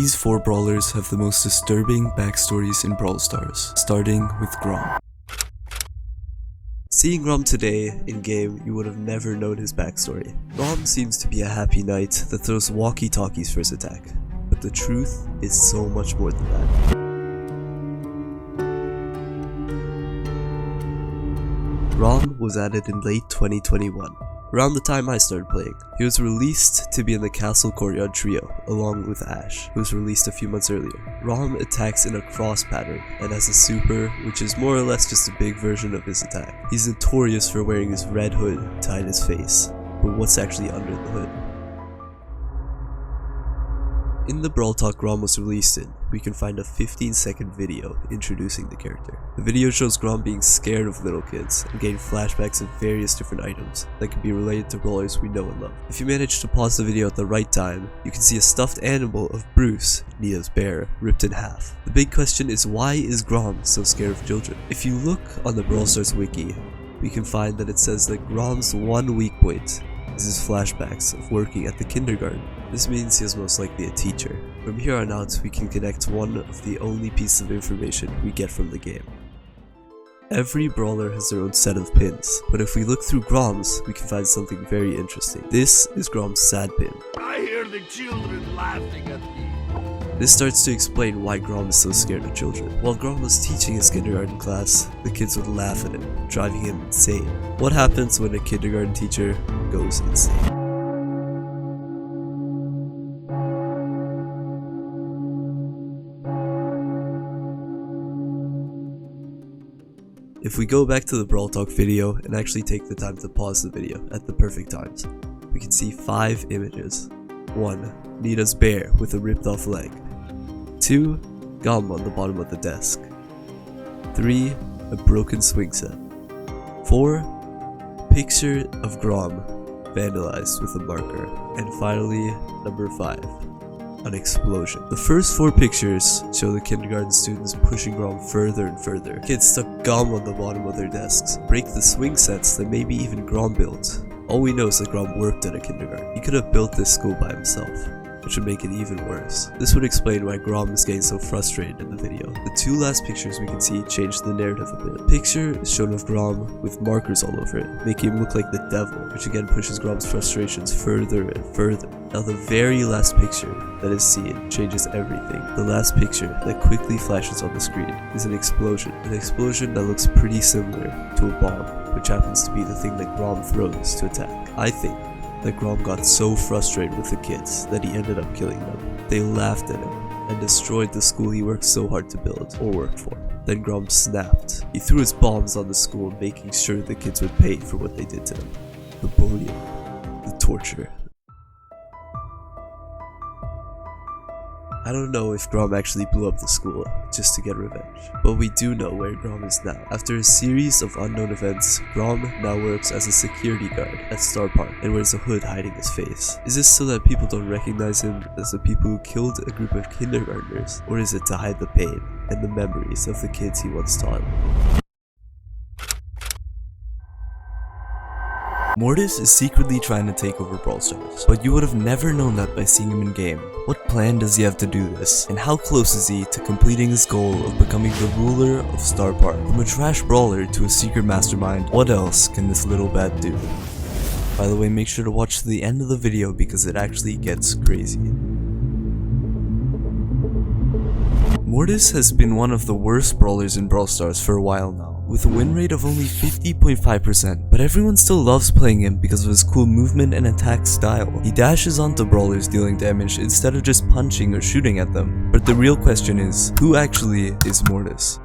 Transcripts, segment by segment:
These 4 brawlers have the most disturbing backstories in Brawl Stars, starting with Grom. Seeing Grom today in-game, you would have never known his backstory. Grom seems to be a happy knight that throws walkie-talkies for his attack, but the truth is so much more than that. Grom was added in late 2021, around the time I started playing. He was released to be in the Castle Courtyard trio, along with Ashe, who was released a few months earlier. Grom attacks in a cross pattern, and has a super, which is more or less just a big version of his attack. He's notorious for wearing his red hood to hide his face, but what's actually under the hood? In the Brawl Talk Grom was released in, we can find a 15-second video introducing the character. The video shows Grom being scared of little kids and getting flashbacks of various different items that can be related to brawlers we know and love. If you manage to pause the video at the right time, you can see a stuffed animal of Bruce, Nia's bear, ripped in half. The big question is, why is Grom so scared of children? If you look on the Brawl Stars wiki, we can find that it says that Grom's one weak point is his flashbacks of working at the kindergarten. This means he is most likely a teacher. From here on out, we can connect one of the only pieces of information we get from the game. Every brawler has their own set of pins, but if we look through Grom's, we can find something very interesting. This is Grom's sad pin. I hear the children laughing at me. This starts to explain why Grom is so scared of children. While Grom was teaching his kindergarten class, the kids would laugh at him, driving him insane. What happens when a kindergarten teacher goes insane? If we go back to the Brawl Talk video and actually take the time to pause the video at the perfect times, we can see 5 images. 1. Nita's bear with a ripped off leg. 2. Gum on the bottom of the desk. 3. A broken swing set. 4. Picture of Grom vandalized with a marker. And finally, number 5. An explosion. The first 4 pictures show the kindergarten students pushing Grom further and further. Kids stuck gum on the bottom of their desks, break the swing sets that maybe even Grom built. All we know is that Grom worked at a kindergarten. He could have built this school by himself, which would make it even worse. This would explain why Grom is getting so frustrated in the video. The 2 last pictures we can see change the narrative a bit. The picture is shown of Grom with markers all over it, making him look like the devil, which again pushes Grom's frustrations further and further. Now the very last picture that is seen changes everything. The last picture that quickly flashes on the screen is an explosion that looks pretty similar to a bomb, which happens to be the thing that Grom throws to attack. I think that Grom got so frustrated with the kids that he ended up killing them. They laughed at him and destroyed the school he worked so hard to build, or worked for. Then Grom snapped. He threw his bombs on the school, making sure the kids would pay for what they did to him. The bullying, the torture. I don't know if Grom actually blew up the school just to get revenge, but we do know where Grom is now. After a series of unknown events, Grom now works as a security guard at Star Park and wears a hood hiding his face. Is this so that people don't recognize him as the people who killed a group of kindergartners, or is it to hide the pain and the memories of the kids he once taught? Mortis is secretly trying to take over Brawl Stars, but you would have never known that by seeing him in game. What plan does he have to do this, and how close is he to completing his goal of becoming the ruler of Star Park? From a trash brawler to a secret mastermind, what else can this little bat do? By the way, make sure to watch to the end of the video because it actually gets crazy. Mortis has been one of the worst brawlers in Brawl Stars for a while now, with a win rate of only 50.5%, but everyone still loves playing him because of his cool movement and attack style. He dashes onto brawlers dealing damage instead of just punching or shooting at them. But the real question is, who actually is Mortis?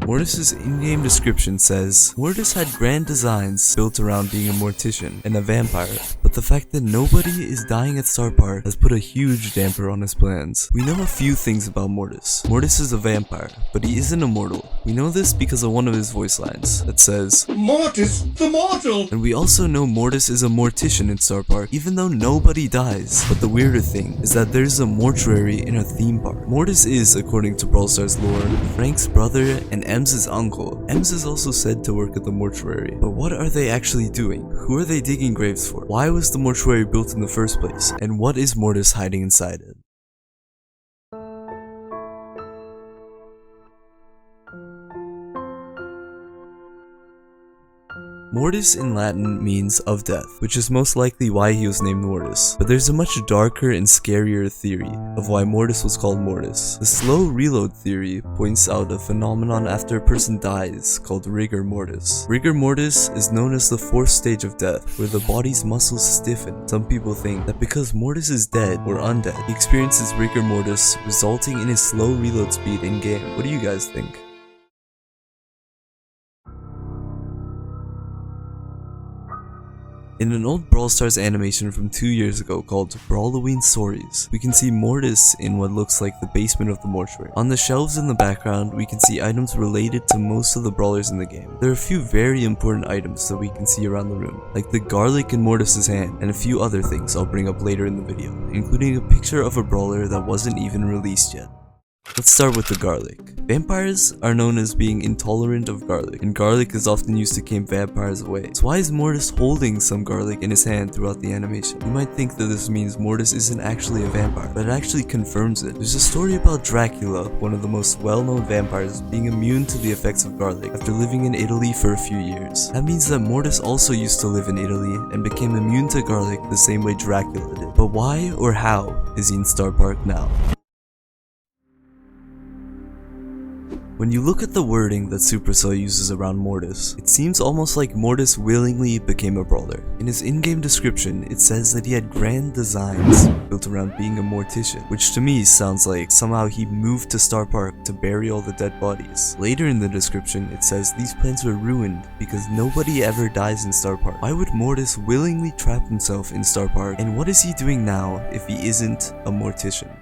Mortis' in-game description says, Mortis had grand designs built around being a mortician and a vampire, but the fact that nobody is dying at Star Park has put a huge damper on his plans. We know a few things about Mortis. Mortis is a vampire, but he isn't immortal. We know this because of one of his voice lines that says, Mortis the Mortal! And we also know Mortis is a mortician in Star Park, even though nobody dies. But the weirder thing is that there's a mortuary in a theme park. Mortis is, according to Brawl Stars lore, Frank's brother and Em's uncle. Ems is also said to work at the mortuary, but what are they actually doing? Who are they digging graves for? Why was was the mortuary built in the first place, and what is Mortis hiding inside it? Mortis in Latin means of death, which is most likely why he was named Mortis. But there's a much darker and scarier theory of why Mortis was called Mortis. The slow reload theory points out a phenomenon after a person dies called rigor mortis. Rigor mortis is known as the fourth stage of death, where the body's muscles stiffen. Some people think that because Mortis is dead or undead, he experiences rigor mortis, resulting in his slow reload speed in-game. What do you guys think? In an old Brawl Stars animation from 2 years ago called Brawlers, we can see Mortis in what looks like the basement of the mortuary. On the shelves in the background, we can see items related to most of the brawlers in the game. There are a few very important items that we can see around the room, like the garlic in Mortis's hand, and a few other things I'll bring up later in the video, including a picture of a brawler that wasn't even released yet. Let's start with the garlic. Vampires are known as being intolerant of garlic, and garlic is often used to keep vampires away. So why is Mortis holding some garlic in his hand throughout the animation? You might think that this means Mortis isn't actually a vampire, but it actually confirms it. There's a story about Dracula, one of the most well-known vampires, being immune to the effects of garlic after living in Italy for a few years. That means that Mortis also used to live in Italy and became immune to garlic the same way Dracula did. But why or how is he in Star Park now? When you look at the wording that Supercell uses around Mortis, it seems almost like Mortis willingly became a brawler. In his in-game description, it says that he had grand designs built around being a mortician, which to me sounds like somehow he moved to Star Park to bury all the dead bodies. Later in the description, it says these plans were ruined because nobody ever dies in Star Park. Why would Mortis willingly trap himself in Star Park, and what is he doing now if he isn't a mortician?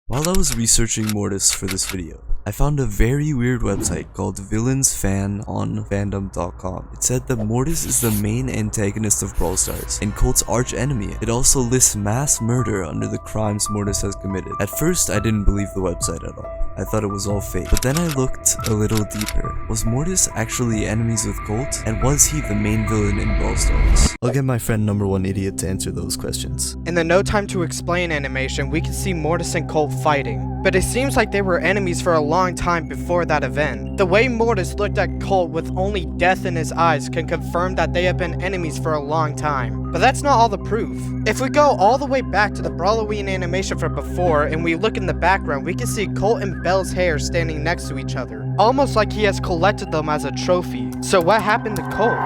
While I was researching Mortis for this video, I found a very weird website called villains.fanonfandom.com. It said that Mortis is the main antagonist of Brawl Stars and Colt's arch enemy. It also lists mass murder under the crimes Mortis has committed. At first, I didn't believe the website at all. I thought it was all fake. But then I looked a little deeper. Was Mortis actually enemies with Colt? And was he the main villain in Brawl Stars? I'll get my friend number one idiot to answer those questions. In the No Time to Explain animation, we can see Mortis and Colt fighting, but it seems like they were enemies for a long time before that event. The way Mortis looked at Colt with only death in his eyes can confirm that they have been enemies for a long time. But that's not all the proof. If we go all the way back to the Brawloween animation from before and we look in the background, we can see Colt and Belle's hair standing next to each other, almost like he has collected them as a trophy. So what happened to Colt?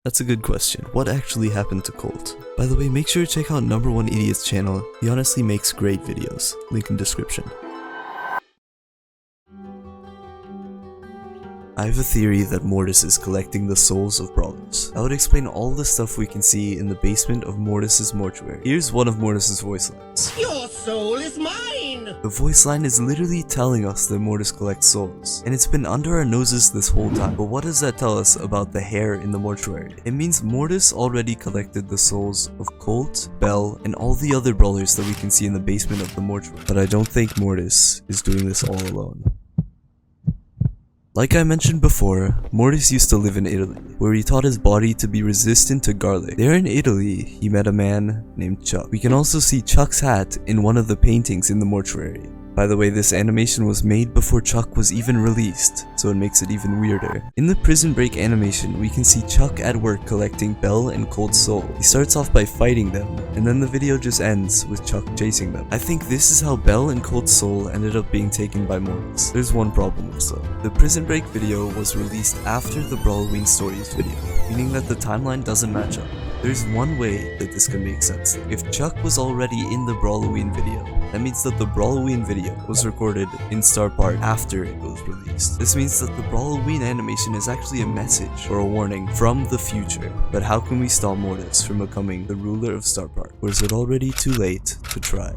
That's a good question. What actually happened to Colt? By the way, make sure to check out Number One Idiot's channel. He honestly makes great videos. Link in description. I have a theory that Mortis is collecting the souls of brawlers. I would explain all the stuff we can see in the basement of Mortis's mortuary. Here's one of Mortis's voice lines. Your soul is mine! The voice line is literally telling us that Mortis collects souls, and it's been under our noses this whole time. But what does that tell us about the hair in the mortuary? It means Mortis already collected the souls of Colt, Belle, and all the other brawlers that we can see in the basement of the mortuary. But I don't think Mortis is doing this all alone. Like I mentioned before, Mortis used to live in Italy, where he taught his body to be resistant to garlic. There in Italy, he met a man named Chuck. We can also see Chuck's hat in one of the paintings in the mortuary. By the way, this animation was made before Chuck was even released, so it makes it even weirder. In the Prison Break animation, we can see Chuck at work collecting Belle and Colt's soul. He starts off by fighting them, and then the video just ends with Chuck chasing them. I think this is how Belle and Colt's soul ended up being taken by Mortis. There's one problem though. The Prison Break video was released after the Brawloween Stories video, meaning that the timeline doesn't match up. There's one way that this can make sense. If Chuck was already in the Brawloween video, that means that the Brawloween video was recorded in Star Park after it was released. This means that the Brawloween animation is actually a message or a warning from the future. But how can we stop Mortis from becoming the ruler of Star Park? Or is it already too late to try?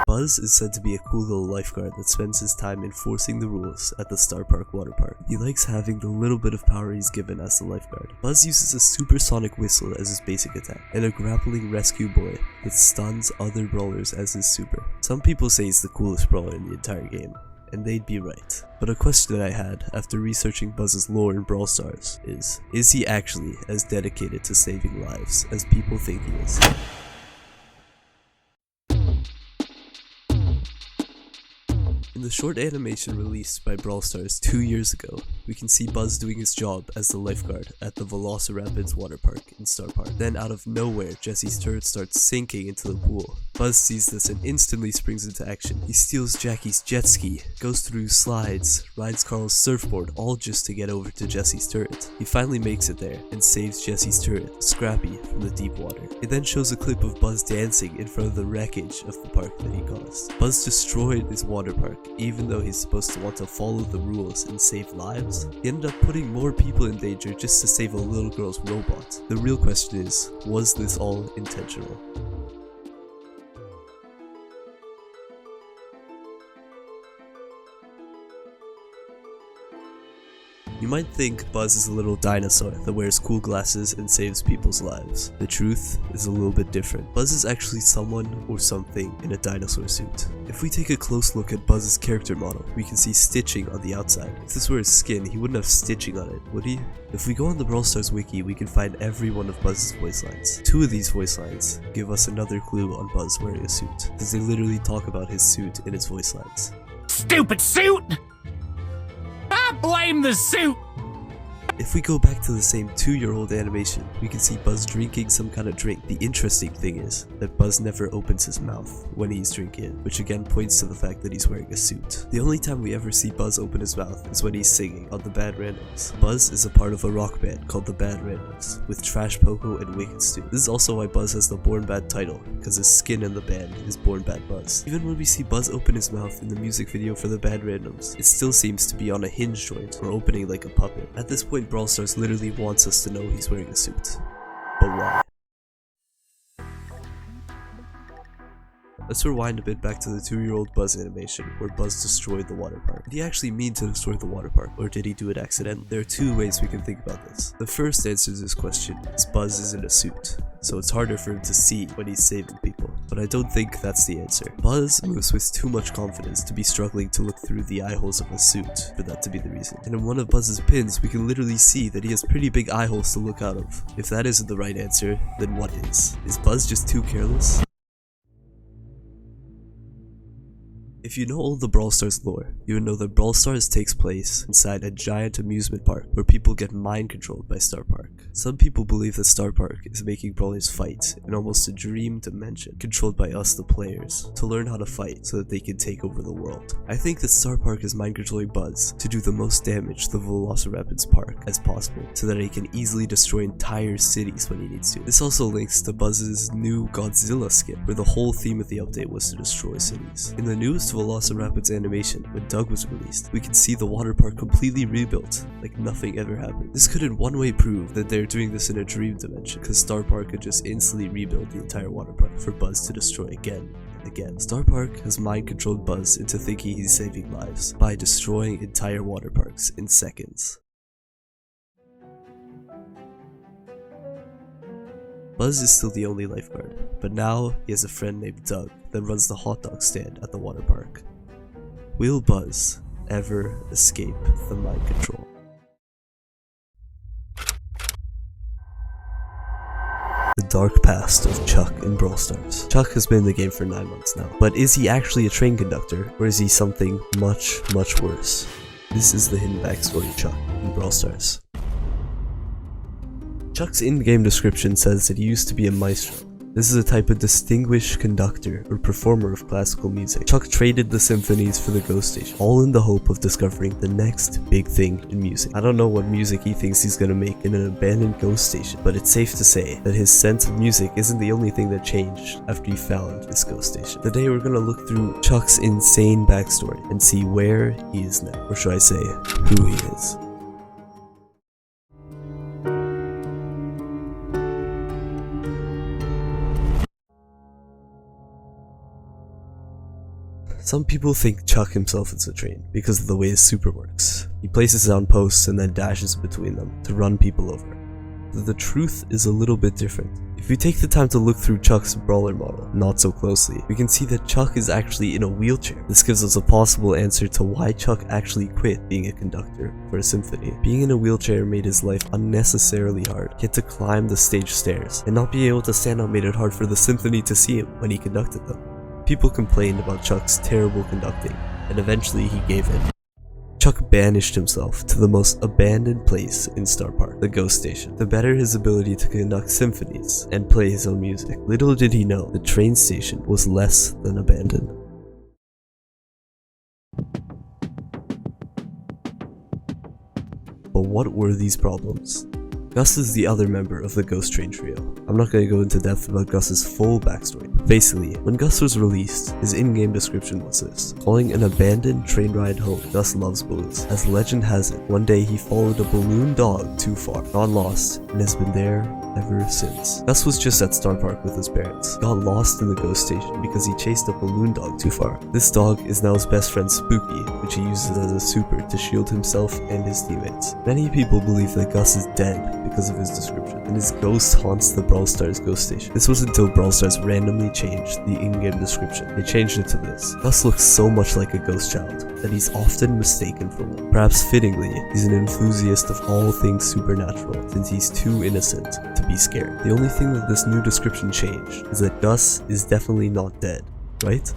Buzz is said to be a cool little lifeguard that spends his time enforcing the rules at the Star Park water park. He likes having the little bit of power he's given as the lifeguard. Buzz uses a supersonic whistle as his basic attack, and a grappling rescue boy that stuns other brawlers as his super. Some people say he's the coolest brawler in the entire game, and they'd be right. But a question that I had after researching Buzz's lore in Brawl Stars is he actually as dedicated to saving lives as people think he is? In the short animation released by Brawl Stars 2 years ago, we can see Buzz doing his job as the lifeguard at the Velocirapids water park in Star Park. Then out of nowhere, Jesse's turret starts sinking into the pool. Buzz sees this and instantly springs into action. He steals Jackie's jet ski, goes through slides, rides Carl's surfboard, all just to get over to Jesse's turret. He finally makes it there and saves Jesse's turret, Scrappy, from the deep water. It then shows a clip of Buzz dancing in front of the wreckage of the park that he caused. Buzz destroyed his water park. Even though he's supposed to want to follow the rules and save lives, he ended up putting more people in danger just to save a little girl's robot. The real question is, was this all intentional? You might think Buzz is a little dinosaur that wears cool glasses and saves people's lives. The truth is a little bit different. Buzz is actually someone or something in a dinosaur suit. If we take a close look at Buzz's character model, we can see stitching on the outside. If this were his skin, he wouldn't have stitching on it, would he? If we go on the Brawl Stars wiki, we can find every one of Buzz's voice lines. 2 of these voice lines give us another clue on Buzz wearing a suit, because they literally talk about his suit in his voice lines. Stupid suit! I blame the suit! If we go back to the same 2-year-old animation, we can see Buzz drinking some kind of drink. The interesting thing is that Buzz never opens his mouth when he's drinking it, which again points to the fact that he's wearing a suit. The only time we ever see Buzz open his mouth is when he's singing on the Bad Randoms. Buzz is a part of a rock band called the Bad Randoms, with Trash Poco and Wicked Stu. This is also why Buzz has the Born Bad title, because his skin in the band is Born Bad Buzz. Even when we see Buzz open his mouth in the music video for the Bad Randoms, it still seems to be on a hinge joint, or opening like a puppet. At this point, Brawl Stars literally wants us to know he's wearing a suit. But why? Let's rewind a bit back to the 2-year-old Buzz animation, where Buzz destroyed the water park. Did he actually mean to destroy the water park, or did he do it accidentally? There are 2 ways we can think about this. The first answer to this question is Buzz is in a suit, so it's harder for him to see when he's saving people. But I don't think that's the answer. Buzz moves with too much confidence to be struggling to look through the eye holes of a suit for that to be the reason. And in one of Buzz's pins, we can literally see that he has pretty big eye holes to look out of. If that isn't the right answer, then what is? Is Buzz just too careless? If you know all the Brawl Stars lore, you would know that Brawl Stars takes place inside a giant amusement park where people get mind controlled by Star Park. Some people believe that Star Park is making brawlers fight in almost a dream dimension controlled by us the players to learn how to fight so that they can take over the world. I think that Star Park is mind controlling Buzz to do the most damage to the Velocirapids park as possible so that he can easily destroy entire cities when he needs to. This also links to Buzz's new Godzilla skin, where the whole theme of the update was to destroy cities. In the newest Velocirapids animation, when Doug was released, we can see the water park completely rebuilt, like nothing ever happened. This could in one way prove that they're doing this in a dream dimension, because Star Park could just instantly rebuild the entire water park for Buzz to destroy again and again. Star Park has mind controlled Buzz into thinking he's saving lives by destroying entire water parks in seconds. Buzz is still the only lifeguard, but now he has a friend named Doug that runs the hot dog stand at the water park. Will Buzz ever escape the mind control? The dark past of Chuck in Brawl Stars. Chuck has been in the game for 9 months now, but is he actually a train conductor, or is he something much, much worse? This is the hidden backstory of Chuck in Brawl Stars. Chuck's in-game description says that he used to be a maestro. This is a type of distinguished conductor or performer of classical music. Chuck traded the symphonies for the ghost station, all in the hope of discovering the next big thing in music. I don't know what music he thinks he's gonna make in an abandoned ghost station, but it's safe to say that his sense of music isn't the only thing that changed after he found this ghost station. Today we're gonna look through Chuck's insane backstory and see where he is now, or should I say, who he is. Some people think Chuck himself is a train because of the way his super works. He places it on posts and then dashes between them to run people over. But the truth is a little bit different. If If we take the time to look through Chuck's brawler model not so closely, we can see that Chuck is actually in a wheelchair. This gives us a possible answer to why Chuck actually quit being a conductor for a symphony. Being in a wheelchair made his life unnecessarily hard. He had to climb the stage stairs, and not being able to stand out made it hard for the symphony to see him when he conducted them. People complained about Chuck's terrible conducting, and eventually he gave in. Chuck banished himself to the most abandoned place in Star Park, the Ghost Station, to better his ability to conduct symphonies and play his own music. Little did he know, the train station was less than abandoned. But what were these problems? Gus is the other member of the Ghost Train trio. I'm not going to go into depth about Gus's full backstory. Basically, when Gus was released, his in-game description was this: calling an abandoned train ride home, Gus loves balloons. As legend has it, one day he followed a balloon dog too far, got lost, and has been there ever since. Gus was just at Star Park with his parents, got lost in the Ghost Station because he chased a balloon dog too far. This dog is now his best friend Spooky, which he uses as a super to shield himself and his teammates. Many people believe that Gus is dead because of his description, and his ghost haunts the Brawl Stars Ghost Station. This was until Brawl Stars randomly changed the in-game description. They changed it to this: Gus looks so much like a ghost child that he's often mistaken for one. Perhaps fittingly, he's an enthusiast of all things supernatural, since he's too innocent to be scared. The only thing that this new description changed is that Gus is definitely not dead, right?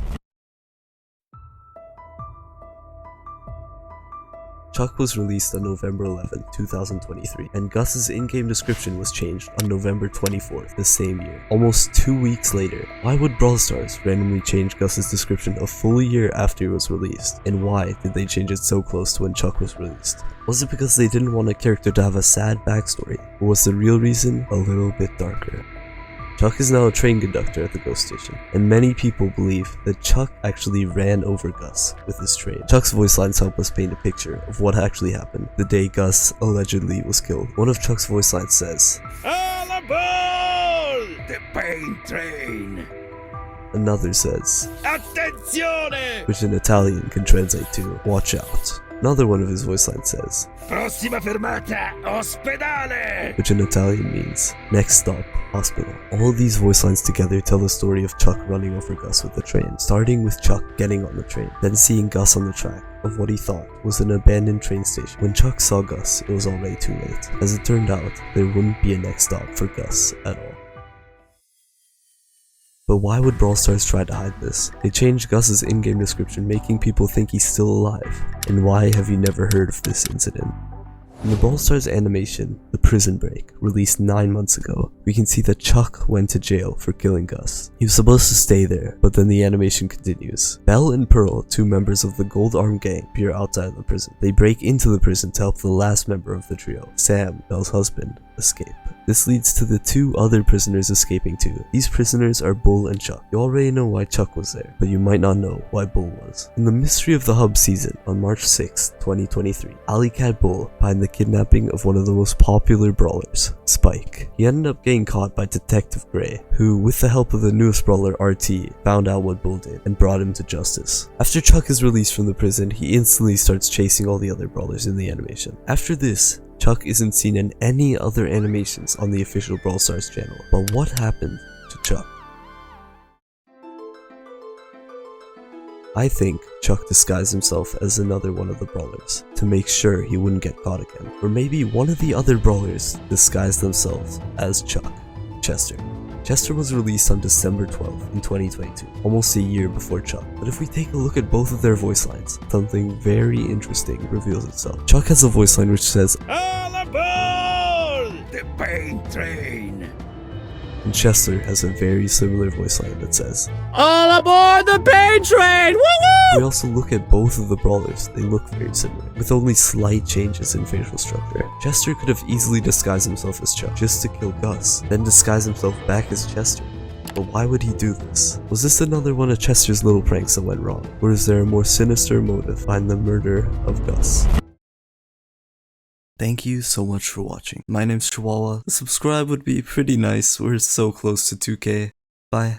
Chuck was released on November 11, 2023, and Gus's in-game description was changed on November 24th the same year, almost 2 weeks later. Why would Brawl Stars randomly change Gus's description a full year after it was released? And why did they change it so close to when Chuck was released? Was it because they didn't want a character to have a sad backstory, or was the real reason a little bit darker? Chuck is now a train conductor at the Ghost Station, and many people believe that Chuck actually ran over Gus with his train. Chuck's voice lines help us paint a picture of what actually happened the day Gus allegedly was killed. One of Chuck's voice lines says, All aboard the pain train! Another says, Attenzione! which in Italian can translate to, watch out. Another one of his voice lines says, Prossima fermata, ospedale! which in Italian means, next stop, hospital. All of these voice lines together tell the story of Chuck running over Gus with the train, starting with Chuck getting on the train, then seeing Gus on the track of what he thought was an abandoned train station. When Chuck saw Gus, it was already too late. As it turned out, there wouldn't be a next stop for Gus at all. But why would Brawl Stars try to hide this? They changed Gus's in-game description, making people think he's still alive. And why have you never heard of this incident? In the Brawl Stars animation, The Prison Break, released 9 months ago, we can see that Chuck went to jail for killing Gus. He was supposed to stay there, but then the animation continues. Belle and Pearl, 2 members of the Gold Arm Gang, appear outside of the prison. They break into the prison to help the last member of the trio, Sam, Belle's husband, escape. This leads to the 2 other prisoners escaping too. These prisoners are Bull and Chuck. You already know why Chuck was there, but you might not know why Bull was. In the Mystery of the Hub season, on March 6, 2023, Alley Cat Bull behind the kidnapping of one of the most popular brawlers, Spike. He ended up getting caught by Detective Gray, who, with the help of the newest brawler RT, found out what Bull did and brought him to justice. After Chuck is released from the prison, he instantly starts chasing all the other brawlers in the animation. After this, Chuck isn't seen in any other animations on the official Brawl Stars channel. But what happened to Chuck? I think Chuck disguised himself as another one of the brawlers to make sure he wouldn't get caught again. Or maybe one of the other brawlers disguised themselves as Chuck, Chester. Chester was released on December 12th in 2022, almost a year before Chuck. But if we take a look at both of their voice lines, something very interesting reveals itself. Chuck has a voice line which says, All aboard the pain train! and Chester has a very similar voice line that says, All aboard the pain train! Woo-woo! we also look at both of the brawlers, they look very similar, with only slight changes in facial structure. Chester could have easily disguised himself as Chuck just to kill Gus, then disguise himself back as Chester. But why would he do this? Was this another one of Chester's little pranks that went wrong? Or is there a more sinister motive behind the murder of Gus? Thank you so much for watching. My name's Chihuahua. A subscribe would be pretty nice. We're so close to 2K. Bye.